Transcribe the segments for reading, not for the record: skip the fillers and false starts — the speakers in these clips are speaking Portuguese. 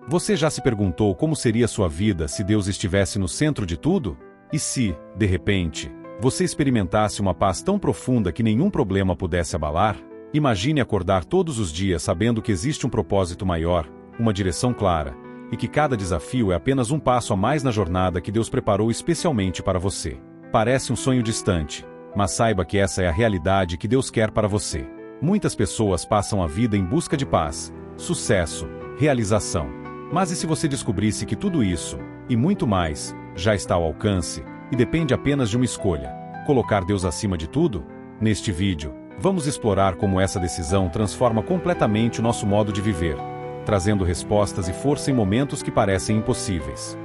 Você já se perguntou como seria sua vida se Deus estivesse no centro de tudo? E se, de repente, você experimentasse uma paz tão profunda que nenhum problema pudesse abalar? Imagine acordar todos os dias sabendo que existe um propósito maior, uma direção clara, e que cada desafio é apenas um passo a mais na jornada que Deus preparou especialmente para você. Parece um sonho distante, mas saiba que essa é a realidade que Deus quer para você. Muitas pessoas passam a vida em busca de paz, sucesso, realização. Mas e se você descobrisse que tudo isso, e muito mais, já está ao alcance, e depende apenas de uma escolha: colocar Deus acima de tudo? Neste vídeo, vamos explorar como essa decisão transforma completamente o nosso modo de viver, trazendo respostas e força em momentos que parecem impossíveis.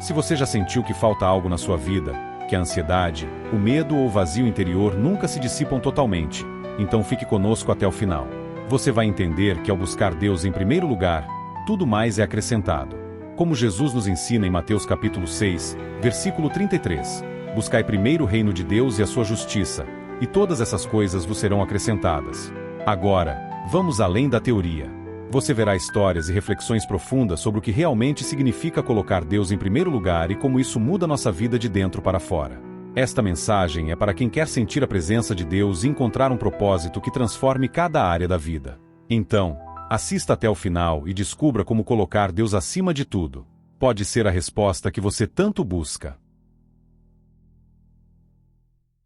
Se você já sentiu que falta algo na sua vida, que a ansiedade, o medo ou o vazio interior nunca se dissipam totalmente, então fique conosco até o final. Você vai entender que ao buscar Deus em primeiro lugar, tudo mais é acrescentado. Como Jesus nos ensina em Mateus capítulo 6, versículo 33, buscai primeiro o reino de Deus e a sua justiça, e todas essas coisas vos serão acrescentadas. Agora, vamos além da teoria. Você verá histórias e reflexões profundas sobre o que realmente significa colocar Deus em primeiro lugar e como isso muda nossa vida de dentro para fora. Esta mensagem é para quem quer sentir a presença de Deus e encontrar um propósito que transforme cada área da vida. Então, assista até o final e descubra como colocar Deus acima de tudo pode ser a resposta que você tanto busca.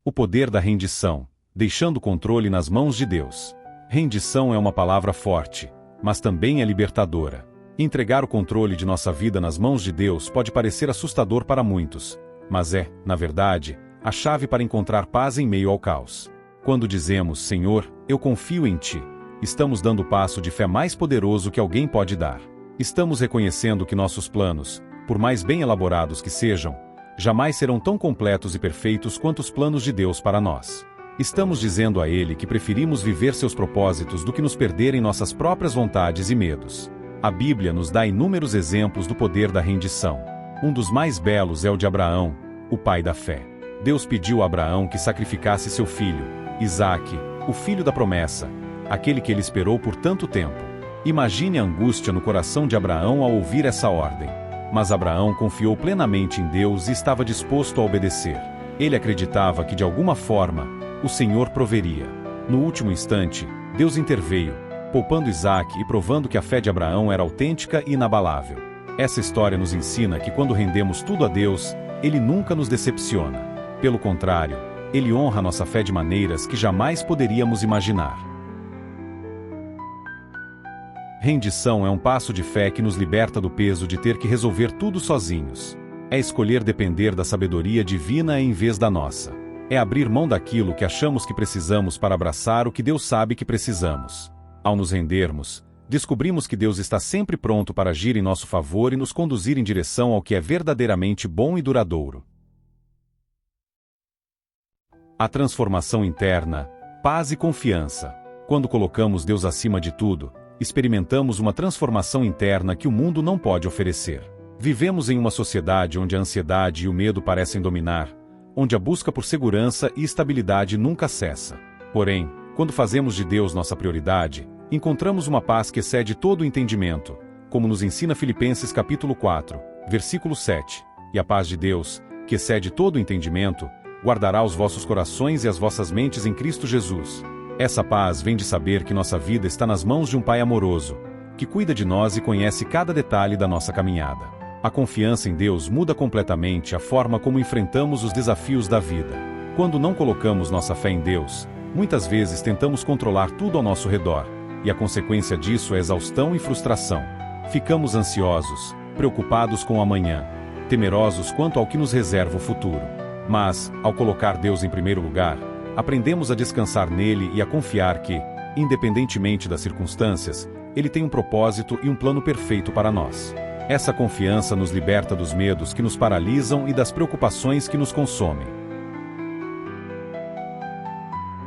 O poder da rendição, deixando o controle nas mãos de Deus. Rendição é uma palavra forte, mas também é libertadora. Entregar o controle de nossa vida nas mãos de Deus pode parecer assustador para muitos, mas é, na verdade, a chave para encontrar paz em meio ao caos. Quando dizemos, Senhor, eu confio em Ti, estamos dando o passo de fé mais poderoso que alguém pode dar. Estamos reconhecendo que nossos planos, por mais bem elaborados que sejam, jamais serão tão completos e perfeitos quanto os planos de Deus para nós. Estamos dizendo a Ele que preferimos viver seus propósitos do que nos perder em nossas próprias vontades e medos. A Bíblia nos dá inúmeros exemplos do poder da rendição. Um dos mais belos é o de Abraão, o pai da fé. Deus pediu a Abraão que sacrificasse seu filho, Isaque, o filho da promessa, aquele que ele esperou por tanto tempo. Imagine a angústia no coração de Abraão ao ouvir essa ordem. Mas Abraão confiou plenamente em Deus e estava disposto a obedecer. Ele acreditava que de alguma forma, o Senhor proveria. No último instante, Deus interveio, poupando Isaque e provando que a fé de Abraão era autêntica e inabalável. Essa história nos ensina que quando rendemos tudo a Deus, Ele nunca nos decepciona. Pelo contrário, Ele honra nossa fé de maneiras que jamais poderíamos imaginar. Rendição é um passo de fé que nos liberta do peso de ter que resolver tudo sozinhos. É escolher depender da sabedoria divina em vez da nossa. É abrir mão daquilo que achamos que precisamos para abraçar o que Deus sabe que precisamos. Ao nos rendermos, descobrimos que Deus está sempre pronto para agir em nosso favor e nos conduzir em direção ao que é verdadeiramente bom e duradouro. A transformação interna, paz e confiança. Quando colocamos Deus acima de tudo, experimentamos uma transformação interna que o mundo não pode oferecer. Vivemos em uma sociedade onde a ansiedade e o medo parecem dominar, onde a busca por segurança e estabilidade nunca cessa. Porém, quando fazemos de Deus nossa prioridade, encontramos uma paz que excede todo o entendimento, como nos ensina Filipenses capítulo 4, versículo 7. E a paz de Deus, que excede todo o entendimento, guardará os vossos corações e as vossas mentes em Cristo Jesus. Essa paz vem de saber que nossa vida está nas mãos de um Pai amoroso, que cuida de nós e conhece cada detalhe da nossa caminhada. A confiança em Deus muda completamente a forma como enfrentamos os desafios da vida. Quando não colocamos nossa fé em Deus, muitas vezes tentamos controlar tudo ao nosso redor, e a consequência disso é exaustão e frustração. Ficamos ansiosos, preocupados com o amanhã, temerosos quanto ao que nos reserva o futuro. Mas, ao colocar Deus em primeiro lugar, aprendemos a descansar nele e a confiar que, independentemente das circunstâncias, Ele tem um propósito e um plano perfeito para nós. Essa confiança nos liberta dos medos que nos paralisam e das preocupações que nos consomem.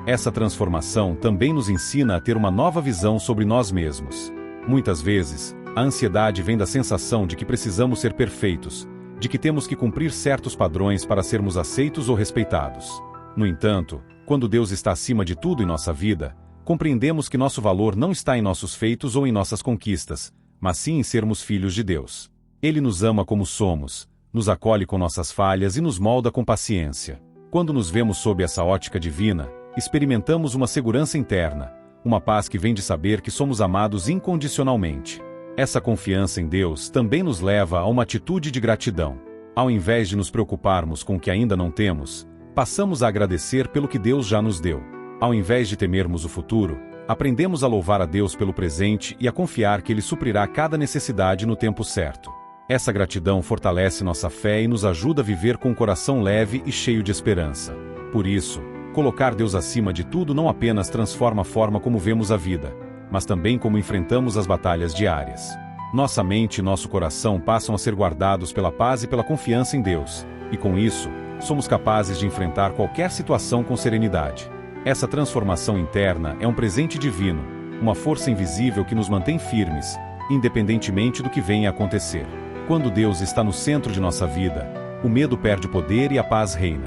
Essa transformação também nos ensina a ter uma nova visão sobre nós mesmos. Muitas vezes, a ansiedade vem da sensação de que precisamos ser perfeitos, de que temos que cumprir certos padrões para sermos aceitos ou respeitados. No entanto, quando Deus está acima de tudo em nossa vida, Compreendemos que nosso valor não está em nossos feitos ou em nossas conquistas, mas sim em sermos filhos de Deus. Ele nos ama como somos, nos acolhe com nossas falhas e nos molda com paciência. Quando nos vemos sob essa ótica divina, experimentamos uma segurança interna, uma paz que vem de saber que somos amados incondicionalmente. Essa confiança em Deus também nos leva a uma atitude de gratidão. Ao invés de nos preocuparmos com o que ainda não temos, passamos a agradecer pelo que Deus já nos deu. Ao invés de temermos o futuro, aprendemos a louvar a Deus pelo presente e a confiar que Ele suprirá cada necessidade no tempo certo. Essa gratidão fortalece nossa fé e nos ajuda a viver com um coração leve e cheio de esperança. Por isso, colocar Deus acima de tudo não apenas transforma a forma como vemos a vida, mas também como enfrentamos as batalhas diárias. Nossa mente e nosso coração passam a ser guardados pela paz e pela confiança em Deus, e com isso, somos capazes de enfrentar qualquer situação com serenidade. Essa transformação interna é um presente divino, uma força invisível que nos mantém firmes, independentemente do que venha a acontecer. Quando Deus está no centro de nossa vida, o medo perde o poder e a paz reina.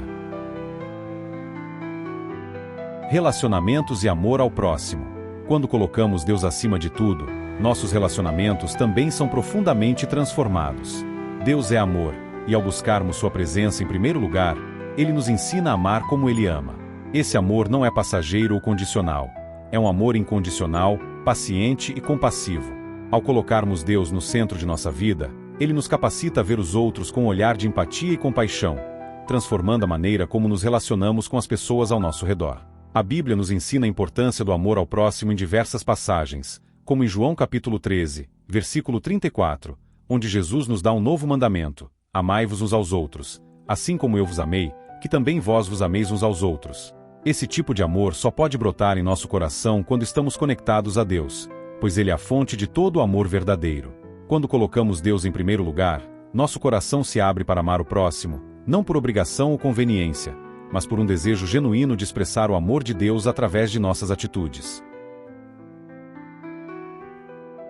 Relacionamentos e amor ao próximo. Quando colocamos Deus acima de tudo, nossos relacionamentos também são profundamente transformados. Deus é amor, e ao buscarmos sua presença em primeiro lugar, Ele nos ensina a amar como Ele ama. Esse amor não é passageiro ou condicional. É um amor incondicional, paciente e compassivo. Ao colocarmos Deus no centro de nossa vida, Ele nos capacita a ver os outros com um olhar de empatia e compaixão, transformando a maneira como nos relacionamos com as pessoas ao nosso redor. A Bíblia nos ensina a importância do amor ao próximo em diversas passagens, como em João capítulo 13, versículo 34, onde Jesus nos dá um novo mandamento: amai-vos uns aos outros, assim como eu vos amei, que também vós vos ameis uns aos outros. Esse tipo de amor só pode brotar em nosso coração quando estamos conectados a Deus, pois Ele é a fonte de todo o amor verdadeiro. Quando colocamos Deus em primeiro lugar, nosso coração se abre para amar o próximo, não por obrigação ou conveniência, mas por um desejo genuíno de expressar o amor de Deus através de nossas atitudes.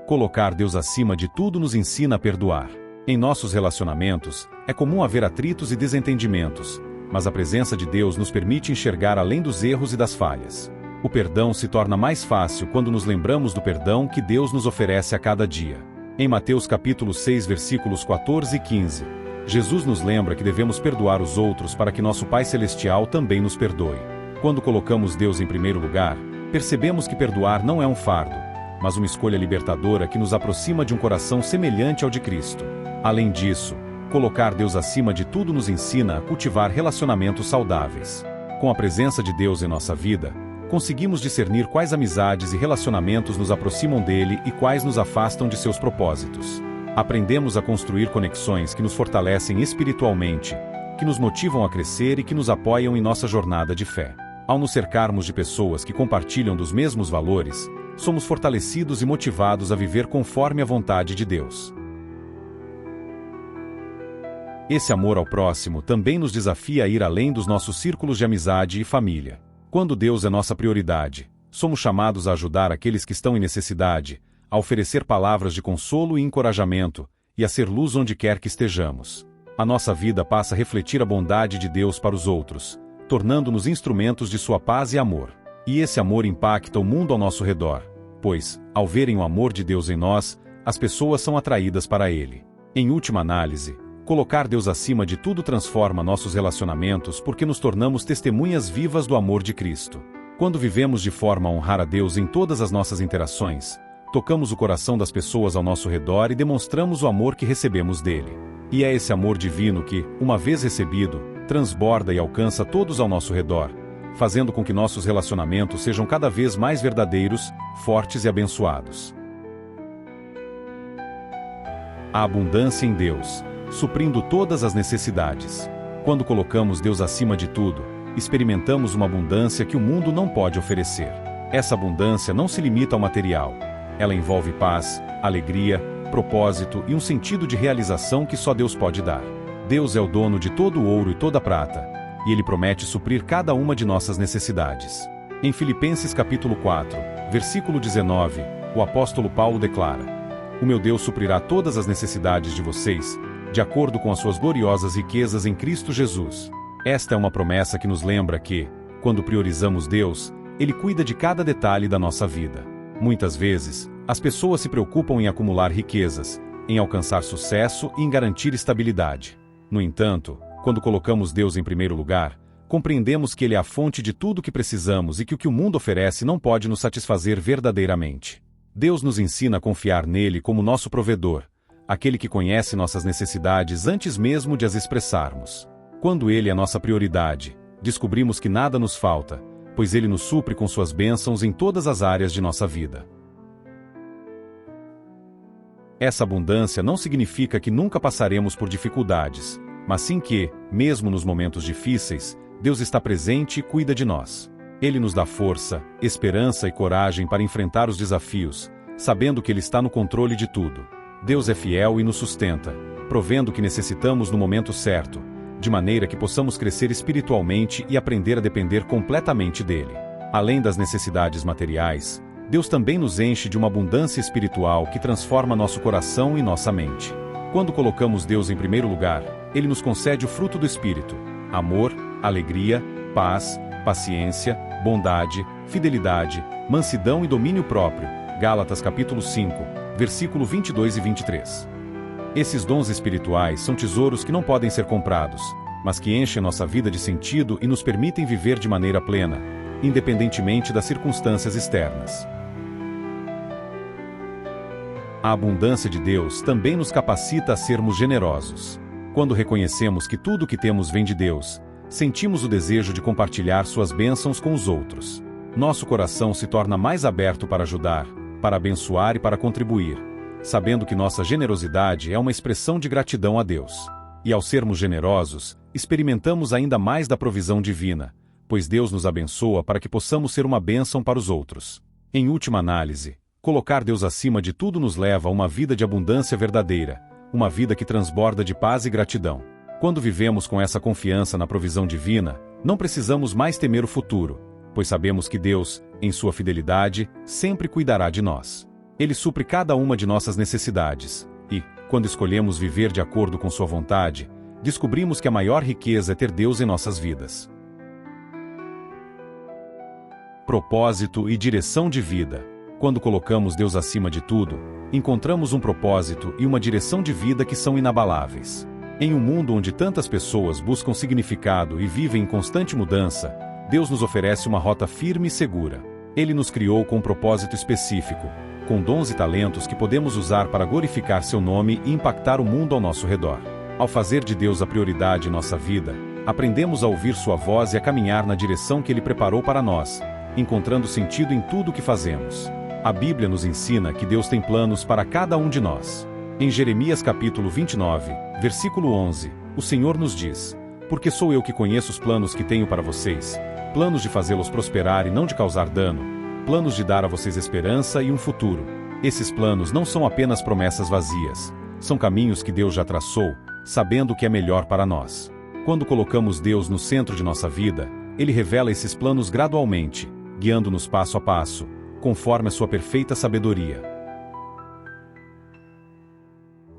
Colocar Deus acima de tudo nos ensina a perdoar. Em nossos relacionamentos, é comum haver atritos e desentendimentos, mas a presença de Deus nos permite enxergar além dos erros e das falhas. O perdão se torna mais fácil quando nos lembramos do perdão que Deus nos oferece a cada dia. Em Mateus capítulo 6, versículos 14 e 15, Jesus nos lembra que devemos perdoar os outros para que nosso Pai Celestial também nos perdoe. Quando colocamos Deus em primeiro lugar, percebemos que perdoar não é um fardo, mas uma escolha libertadora que nos aproxima de um coração semelhante ao de Cristo. Além disso, colocar Deus acima de tudo nos ensina a cultivar relacionamentos saudáveis. Com a presença de Deus em nossa vida, conseguimos discernir quais amizades e relacionamentos nos aproximam dele e quais nos afastam de seus propósitos. Aprendemos a construir conexões que nos fortalecem espiritualmente, que nos motivam a crescer e que nos apoiam em nossa jornada de fé. Ao nos cercarmos de pessoas que compartilham dos mesmos valores, somos fortalecidos e motivados a viver conforme a vontade de Deus. Esse amor ao próximo também nos desafia a ir além dos nossos círculos de amizade e família. Quando Deus é nossa prioridade, somos chamados a ajudar aqueles que estão em necessidade, a oferecer palavras de consolo e encorajamento, e a ser luz onde quer que estejamos. A nossa vida passa a refletir a bondade de Deus para os outros, tornando-nos instrumentos de sua paz e amor. E esse amor impacta o mundo ao nosso redor, pois, ao verem o amor de Deus em nós, as pessoas são atraídas para Ele. Em última análise, colocar Deus acima de tudo transforma nossos relacionamentos porque nos tornamos testemunhas vivas do amor de Cristo. Quando vivemos de forma a honrar a Deus em todas as nossas interações, tocamos o coração das pessoas ao nosso redor e demonstramos o amor que recebemos dele. E é esse amor divino que, uma vez recebido, transborda e alcança todos ao nosso redor, fazendo com que nossos relacionamentos sejam cada vez mais verdadeiros, fortes e abençoados. A abundância em Deus, suprindo todas as necessidades. Quando colocamos Deus acima de tudo, experimentamos uma abundância que o mundo não pode oferecer. Essa abundância não se limita ao material. Ela envolve paz, alegria, propósito e um sentido de realização que só Deus pode dar. Deus é o dono de todo o ouro e toda a prata, e Ele promete suprir cada uma de nossas necessidades. Em Filipenses capítulo 4, versículo 19, o apóstolo Paulo declara: "O meu Deus suprirá todas as necessidades de vocês, de acordo com as suas gloriosas riquezas em Cristo Jesus." Esta é uma promessa que nos lembra que, quando priorizamos Deus, Ele cuida de cada detalhe da nossa vida. Muitas vezes, as pessoas se preocupam em acumular riquezas, em alcançar sucesso e em garantir estabilidade. No entanto, quando colocamos Deus em primeiro lugar, compreendemos que Ele é a fonte de tudo o que precisamos e que o que o mundo oferece não pode nos satisfazer verdadeiramente. Deus nos ensina a confiar nele como nosso provedor, aquele que conhece nossas necessidades antes mesmo de as expressarmos. Quando Ele é nossa prioridade, descobrimos que nada nos falta, pois Ele nos supre com suas bênçãos em todas as áreas de nossa vida. Essa abundância não significa que nunca passaremos por dificuldades, mas sim que, mesmo nos momentos difíceis, Deus está presente e cuida de nós. Ele nos dá força, esperança e coragem para enfrentar os desafios, sabendo que Ele está no controle de tudo. Deus é fiel e nos sustenta, provendo o que necessitamos no momento certo, de maneira que possamos crescer espiritualmente e aprender a depender completamente dele. Além das necessidades materiais, Deus também nos enche de uma abundância espiritual que transforma nosso coração e nossa mente. Quando colocamos Deus em primeiro lugar, Ele nos concede o fruto do Espírito: amor, alegria, paz, paciência, bondade, fidelidade, mansidão e domínio próprio. Gálatas capítulo 5, versículo 22 e 23. Esses dons espirituais são tesouros que não podem ser comprados, mas que enchem nossa vida de sentido e nos permitem viver de maneira plena, independentemente das circunstâncias externas. A abundância de Deus também nos capacita a sermos generosos. Quando reconhecemos que tudo o que temos vem de Deus, sentimos o desejo de compartilhar suas bênçãos com os outros. Nosso coração se torna mais aberto para ajudar, para abençoar e para contribuir, sabendo que nossa generosidade é uma expressão de gratidão a Deus. E ao sermos generosos, experimentamos ainda mais da provisão divina, pois Deus nos abençoa para que possamos ser uma bênção para os outros. Em última análise, colocar Deus acima de tudo nos leva a uma vida de abundância verdadeira, uma vida que transborda de paz e gratidão. Quando vivemos com essa confiança na provisão divina, não precisamos mais temer o futuro, pois sabemos que Deus, em sua fidelidade, sempre cuidará de nós. Ele supre cada uma de nossas necessidades, e, quando escolhemos viver de acordo com sua vontade, descobrimos que a maior riqueza é ter Deus em nossas vidas. Propósito e direção de vida. Quando colocamos Deus acima de tudo, encontramos um propósito e uma direção de vida que são inabaláveis. Em um mundo onde tantas pessoas buscam significado e vivem em constante mudança, Deus nos oferece uma rota firme e segura. Ele nos criou com um propósito específico, com dons e talentos que podemos usar para glorificar seu nome e impactar o mundo ao nosso redor. Ao fazer de Deus a prioridade em nossa vida, aprendemos a ouvir sua voz e a caminhar na direção que Ele preparou para nós, encontrando sentido em tudo o que fazemos. A Bíblia nos ensina que Deus tem planos para cada um de nós. Em Jeremias capítulo 29, versículo 11, o Senhor nos diz: porque sou eu que conheço os planos que tenho para vocês, planos de fazê-los prosperar e não de causar dano, planos de dar a vocês esperança e um futuro. Esses planos não são apenas promessas vazias, são caminhos que Deus já traçou, sabendo o que é melhor para nós. Quando colocamos Deus no centro de nossa vida, Ele revela esses planos gradualmente, guiando-nos passo a passo, conforme a sua perfeita sabedoria.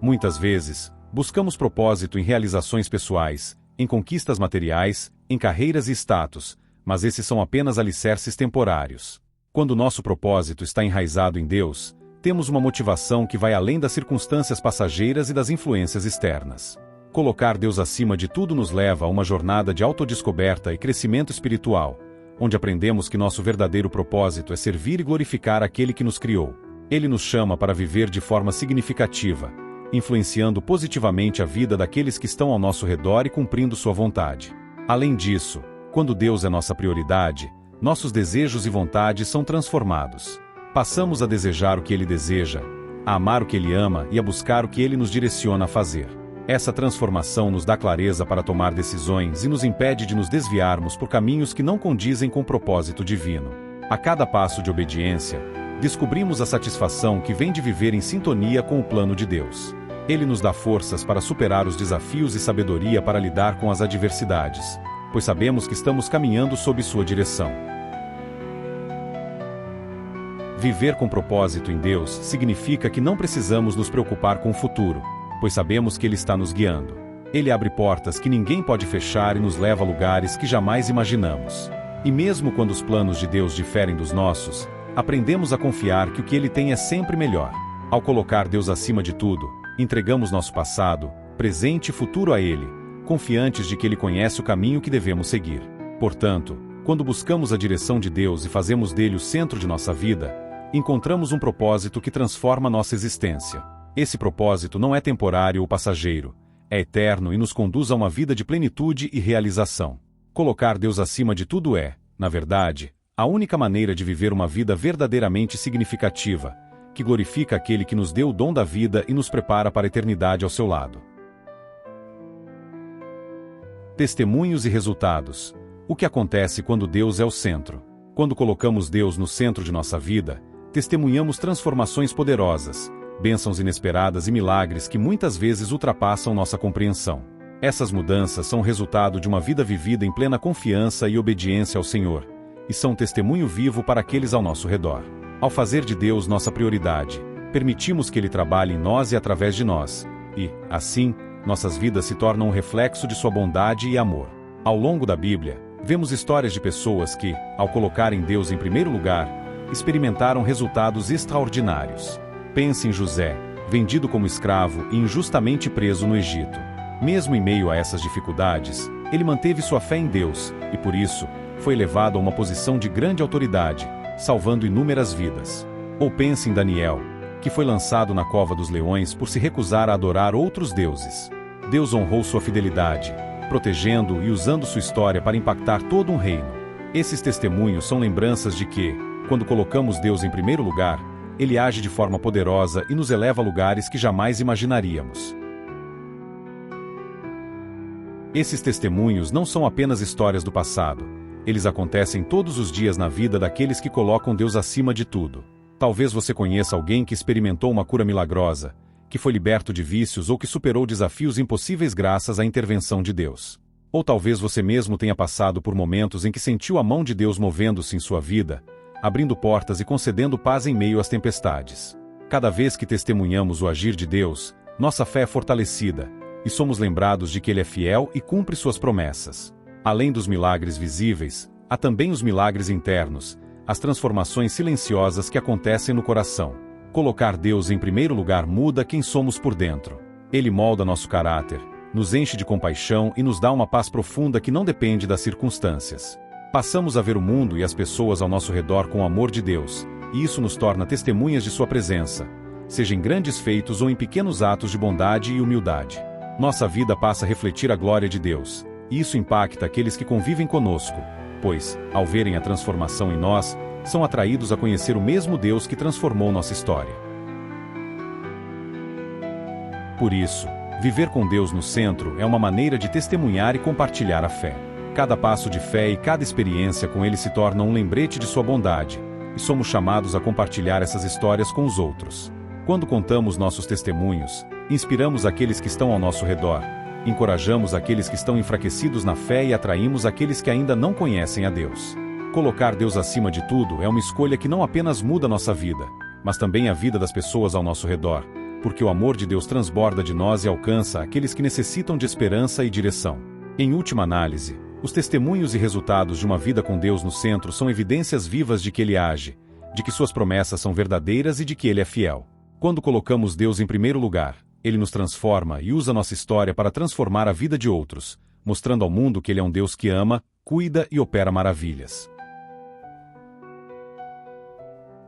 Muitas vezes, buscamos propósito em realizações pessoais, em conquistas materiais, em carreiras e status, mas esses são apenas alicerces temporários. Quando nosso propósito está enraizado em Deus, temos uma motivação que vai além das circunstâncias passageiras e das influências externas. Colocar Deus acima de tudo nos leva a uma jornada de autodescoberta e crescimento espiritual, onde aprendemos que nosso verdadeiro propósito é servir e glorificar aquele que nos criou. Ele nos chama para viver de forma significativa, influenciando positivamente a vida daqueles que estão ao nosso redor e cumprindo sua vontade. Além disso, quando Deus é nossa prioridade, nossos desejos e vontades são transformados. Passamos a desejar o que Ele deseja, a amar o que Ele ama e a buscar o que Ele nos direciona a fazer. Essa transformação nos dá clareza para tomar decisões e nos impede de nos desviarmos por caminhos que não condizem com o propósito divino. A cada passo de obediência, descobrimos a satisfação que vem de viver em sintonia com o plano de Deus. Ele nos dá forças para superar os desafios e sabedoria para lidar com as adversidades, pois sabemos que estamos caminhando sob sua direção. Viver com propósito em Deus significa que não precisamos nos preocupar com o futuro, pois sabemos que Ele está nos guiando. Ele abre portas que ninguém pode fechar e nos leva a lugares que jamais imaginamos. E mesmo quando os planos de Deus diferem dos nossos, aprendemos a confiar que o que Ele tem é sempre melhor. Ao colocar Deus acima de tudo, entregamos nosso passado, presente e futuro a Ele, confiantes de que Ele conhece o caminho que devemos seguir. Portanto, quando buscamos a direção de Deus e fazemos dele o centro de nossa vida, encontramos um propósito que transforma nossa existência. Esse propósito não é temporário ou passageiro, é eterno e nos conduz a uma vida de plenitude e realização. Colocar Deus acima de tudo é, na verdade, a única maneira de viver uma vida verdadeiramente significativa, que glorifica aquele que nos deu o dom da vida e nos prepara para a eternidade ao seu lado. Testemunhos e resultados. O que acontece quando Deus é o centro? Quando colocamos Deus no centro de nossa vida, testemunhamos transformações poderosas, bênçãos inesperadas e milagres que muitas vezes ultrapassam nossa compreensão. Essas mudanças são resultado de uma vida vivida em plena confiança e obediência ao Senhor, e são testemunho vivo para aqueles ao nosso redor. Ao fazer de Deus nossa prioridade, permitimos que Ele trabalhe em nós e através de nós, e, assim, nossas vidas se tornam um reflexo de sua bondade e amor. Ao longo da Bíblia, vemos histórias de pessoas que, ao colocarem Deus em primeiro lugar, experimentaram resultados extraordinários. Pense em José, vendido como escravo e injustamente preso no Egito. Mesmo em meio a essas dificuldades, ele manteve sua fé em Deus, e por isso, foi elevado a uma posição de grande autoridade, salvando inúmeras vidas. Ou pense em Daniel, que foi lançado na cova dos leões por se recusar a adorar outros deuses. Deus honrou sua fidelidade, protegendo e usando sua história para impactar todo um reino. Esses testemunhos são lembranças de que, quando colocamos Deus em primeiro lugar, Ele age de forma poderosa e nos eleva a lugares que jamais imaginaríamos. Esses testemunhos não são apenas histórias do passado. Eles acontecem todos os dias na vida daqueles que colocam Deus acima de tudo. Talvez você conheça alguém que experimentou uma cura milagrosa, que foi liberto de vícios ou que superou desafios impossíveis graças à intervenção de Deus. Ou talvez você mesmo tenha passado por momentos em que sentiu a mão de Deus movendo-se em sua vida, abrindo portas e concedendo paz em meio às tempestades. Cada vez que testemunhamos o agir de Deus, nossa fé é fortalecida, e somos lembrados de que Ele é fiel e cumpre suas promessas. Além dos milagres visíveis, há também os milagres internos, as transformações silenciosas que acontecem no coração. Colocar Deus em primeiro lugar muda quem somos por dentro. Ele molda nosso caráter, nos enche de compaixão e nos dá uma paz profunda que não depende das circunstâncias. Passamos a ver o mundo e as pessoas ao nosso redor com o amor de Deus, e isso nos torna testemunhas de sua presença, seja em grandes feitos ou em pequenos atos de bondade e humildade. Nossa vida passa a refletir a glória de Deus, e isso impacta aqueles que convivem conosco, pois, ao verem a transformação em nós, são atraídos a conhecer o mesmo Deus que transformou nossa história. Por isso, viver com Deus no centro é uma maneira de testemunhar e compartilhar a fé. Cada passo de fé e cada experiência com Ele se torna um lembrete de sua bondade, e somos chamados a compartilhar essas histórias com os outros. Quando contamos nossos testemunhos, inspiramos aqueles que estão ao nosso redor, encorajamos aqueles que estão enfraquecidos na fé e atraímos aqueles que ainda não conhecem a Deus. Colocar Deus acima de tudo é uma escolha que não apenas muda nossa vida, mas também a vida das pessoas ao nosso redor, porque o amor de Deus transborda de nós e alcança aqueles que necessitam de esperança e direção. Em última análise, os testemunhos e resultados de uma vida com Deus no centro são evidências vivas de que Ele age, de que suas promessas são verdadeiras e de que Ele é fiel. Quando colocamos Deus em primeiro lugar, Ele nos transforma e usa nossa história para transformar a vida de outros, mostrando ao mundo que Ele é um Deus que ama, cuida e opera maravilhas.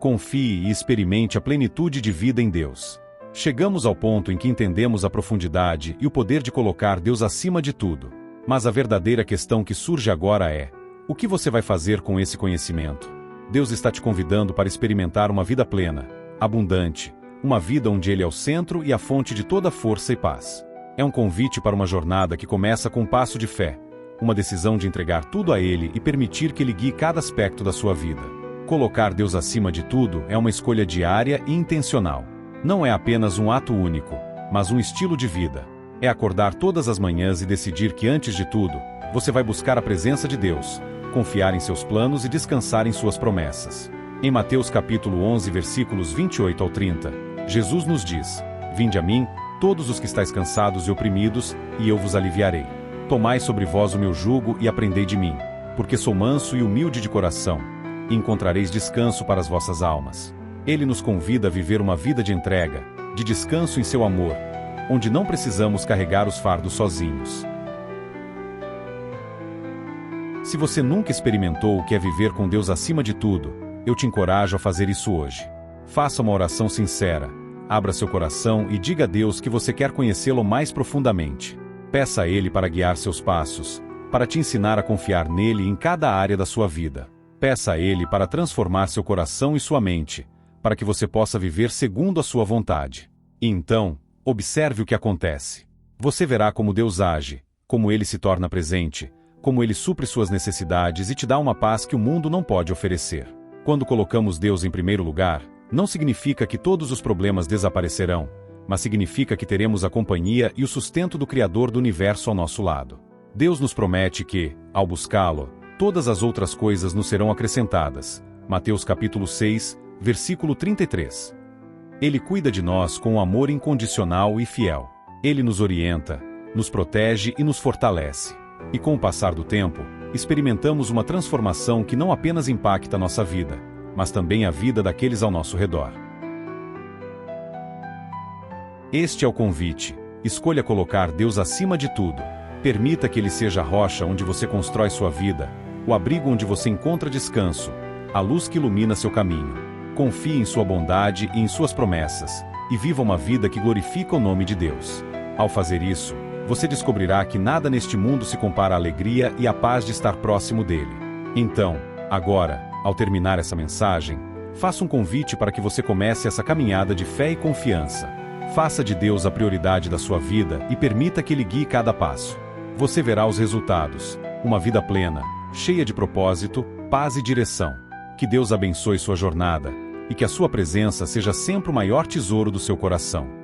Confie e experimente a plenitude de vida em Deus. Chegamos ao ponto em que entendemos a profundidade e o poder de colocar Deus acima de tudo. Mas a verdadeira questão que surge agora é: o que você vai fazer com esse conhecimento? Deus está te convidando para experimentar uma vida plena, abundante, uma vida onde Ele é o centro e a fonte de toda força e paz. É um convite para uma jornada que começa com um passo de fé, uma decisão de entregar tudo a Ele e permitir que Ele guie cada aspecto da sua vida. Colocar Deus acima de tudo é uma escolha diária e intencional. Não é apenas um ato único, mas um estilo de vida. É acordar todas as manhãs e decidir que, antes de tudo, você vai buscar a presença de Deus, confiar em seus planos e descansar em suas promessas. Em Mateus capítulo 11, versículos 28 ao 30, Jesus nos diz: Vinde a mim, todos os que estáis cansados e oprimidos, e eu vos aliviarei. Tomai sobre vós o meu jugo e aprendei de mim, porque sou manso e humilde de coração, e encontrareis descanso para as vossas almas. Ele nos convida a viver uma vida de entrega, de descanso em seu amor, onde não precisamos carregar os fardos sozinhos. Se você nunca experimentou o que é viver com Deus acima de tudo, eu te encorajo a fazer isso hoje. Faça uma oração sincera, abra seu coração e diga a Deus que você quer conhecê-lo mais profundamente. Peça a Ele para guiar seus passos, para te ensinar a confiar nele em cada área da sua vida. Peça a Ele para transformar seu coração e sua mente, para que você possa viver segundo a sua vontade. E então, observe o que acontece. Você verá como Deus age, como Ele se torna presente, como Ele supre suas necessidades e te dá uma paz que o mundo não pode oferecer. Quando colocamos Deus em primeiro lugar, não significa que todos os problemas desaparecerão, mas significa que teremos a companhia e o sustento do Criador do universo ao nosso lado. Deus nos promete que, ao buscá-lo, todas as outras coisas nos serão acrescentadas. Mateus capítulo 6, versículo 33. Ele cuida de nós com um amor incondicional e fiel. Ele nos orienta, nos protege e nos fortalece. E com o passar do tempo, experimentamos uma transformação que não apenas impacta nossa vida, mas também a vida daqueles ao nosso redor. Este é o convite. Escolha colocar Deus acima de tudo. Permita que Ele seja a rocha onde você constrói sua vida, o abrigo onde você encontra descanso, a luz que ilumina seu caminho. Confie em sua bondade e em suas promessas, e viva uma vida que glorifica o nome de Deus. Ao fazer isso, você descobrirá que nada neste mundo se compara à alegria e à paz de estar próximo dele. Então, agora, ao terminar essa mensagem, faça um convite para que você comece essa caminhada de fé e confiança. Faça de Deus a prioridade da sua vida e permita que Ele guie cada passo. Você verá os resultados, uma vida plena, cheia de propósito, paz e direção. Que Deus abençoe sua jornada, e que a sua presença seja sempre o maior tesouro do seu coração.